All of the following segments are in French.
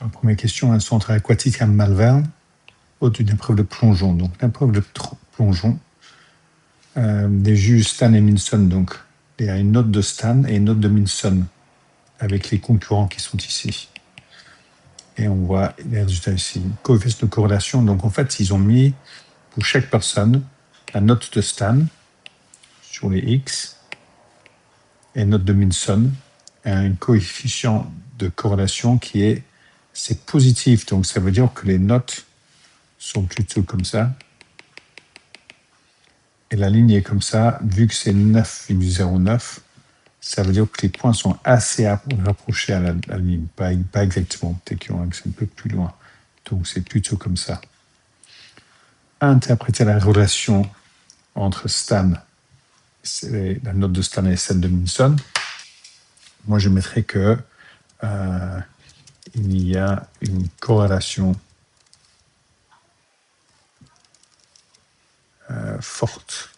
La première question, un centre aquatique à Malvern, hôte d'une épreuve de plongeon. Donc, l'épreuve de plongeon, des juges Stan et Minson. Donc, il y a une note de Stan et une note de Minson, avec les concurrents qui sont ici. Et on voit les résultats ici. Coefficient de corrélation. Donc, en fait, ils ont mis pour chaque personne la note de Stan sur les X et une note de Minson et un coefficient de corrélation qui est c'est positif. Donc, ça veut dire que les notes sont plutôt comme ça. Et la ligne est comme ça. Vu que c'est 9,09, ça veut dire que les points sont assez rapprochés à la ligne. Pas exactement. Peut-être qu'ils vont un peu plus loin. Donc, c'est plutôt comme ça. Interpréter la relation entre Stan, la note de Stan et celle de Minson. Moi, je mettrais que il y a une corrélation forte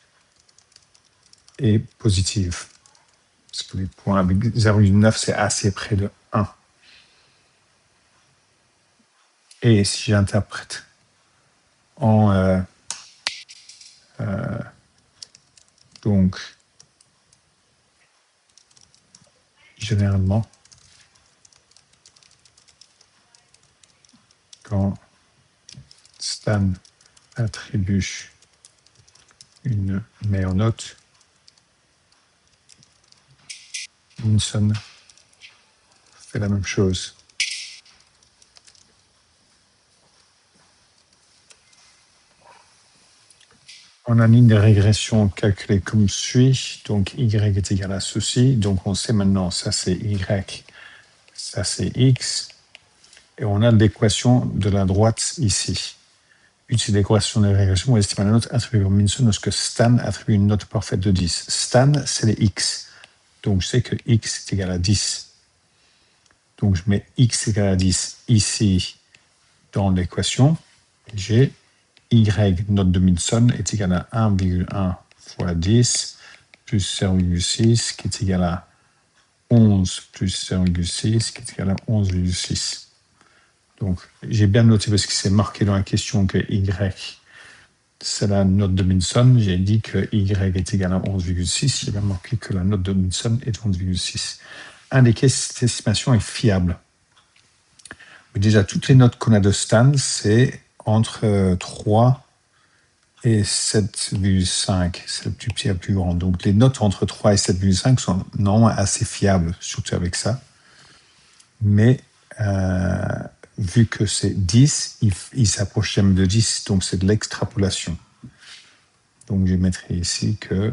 et positive. Parce que les points avec 0,9, c'est assez près de 1. Et si j'interprète en donc généralement quand Stan attribue une meilleure note, Minson fait la même chose. On a une ligne de régression calculée comme suit. Donc, y est égal à ceci. Donc, on sait maintenant, ça c'est y, ça c'est x. Et on a l'équation de la droite ici. Utilisez l'équation de régression pour estimer la note attribuée par Minson lorsque Stan attribue une note parfaite de 10. Stan, c'est les x. Donc, je sais que x est égal à 10. Donc, je mets x égal à 10 ici dans l'équation. J'ai y, note de Minson, est égal à 1,1 fois 10 plus 0,6 qui est égal à 11 plus 0,6 qui est égal à 11,6. Donc, j'ai bien noté parce que c'est marqué dans la question que y, c'est la note de Minson. J'ai dit que y est égal à 11,6. J'ai bien marqué que la note de Minson est 11,6. Indiquer si cette estimation est fiable. Mais déjà, toutes les notes qu'on a de Stan, c'est entre 3 et 7,5. C'est le plus petit à plus grand. Donc, les notes entre 3 et 7,5 sont normalement assez fiables, surtout avec ça. Mais vu que c'est 10, il s'approche jamais de 10, donc c'est de l'extrapolation. Donc, je mettrai ici que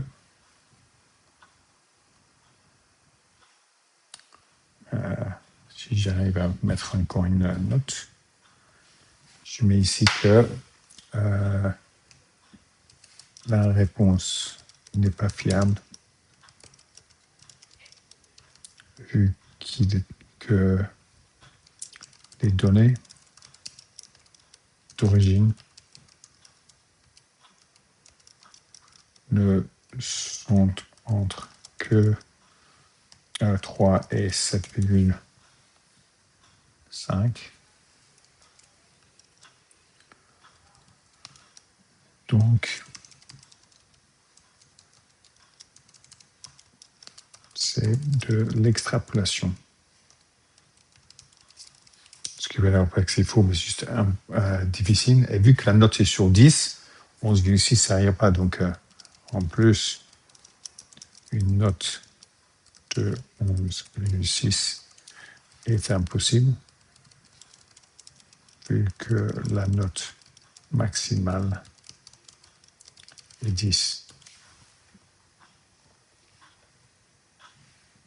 si j'arrive à mettre encore une note, je mets ici que la réponse n'est pas fiable vu que les données d'origine ne sont entre que 3 et 7,5. Donc, c'est de l'extrapolation. Ce qui veut dire pas que c'est faux, mais c'est juste difficile. Et vu que la note est sur 10, 11,6, ça n'arrive pas. Donc, en plus, une note de 11,6 est impossible, vu que la note maximale est 10.